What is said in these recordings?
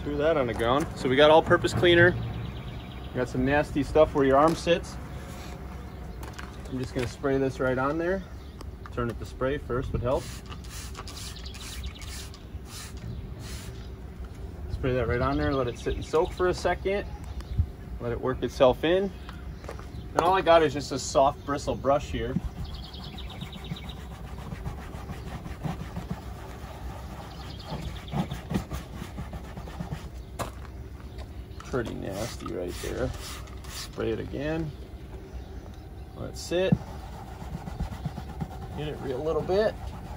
threw that on the ground. So we got all-purpose cleaner. We got some nasty stuff where your arm sits. I'm just gonna spray this right on there. Turn it to spray first would help. Spray that right on there, let it sit and soak for a second. Let it work itself in. And all I got is just a soft bristle brush here. Pretty nasty right there. Spray it again. Let it sit. Get it a little bit.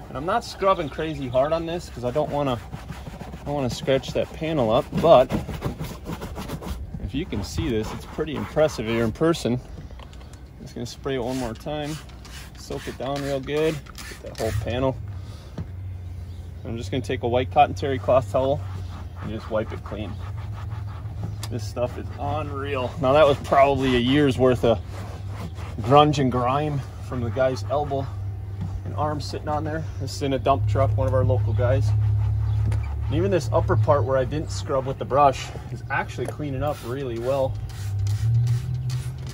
And I'm not scrubbing crazy hard on this because I don't want to scratch that panel up, but if you can see this, it's pretty impressive here in person. I'm just gonna spray it one more time, soak it down real good, get that whole panel. I'm just gonna take a white cotton terry cloth towel and just wipe it clean. This stuff is unreal. Now that was probably a year's worth of grunge and grime from the guy's elbow and arm sitting on there. This is in a dump truck, one of our local guys. And even this upper part where I didn't scrub with the brush is actually cleaning up really well,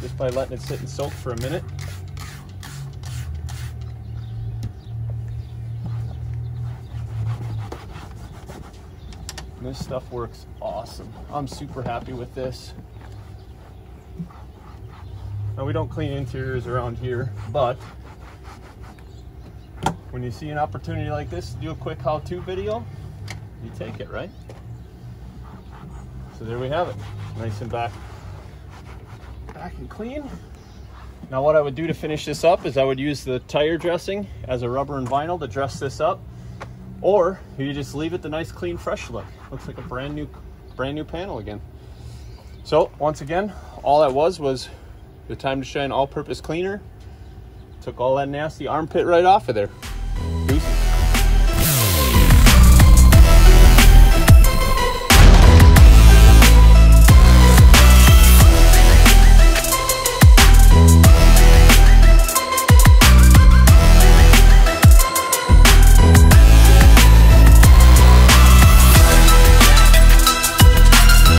just by letting it sit and soak for a minute. And this stuff works awesome. I'm super happy with this. Now we don't clean interiors around here, but when you see an opportunity like this to do a quick how-to video, you take it, right? So there we have it, nice and back and clean. Now what I would do to finish this up is I would use the tire dressing as a rubber and vinyl to dress this up, or you just leave it the nice clean fresh look. Looks like a brand new panel again. So once again, all that was the Time2Shine all-purpose cleaner. Took all that nasty armpit right off of there.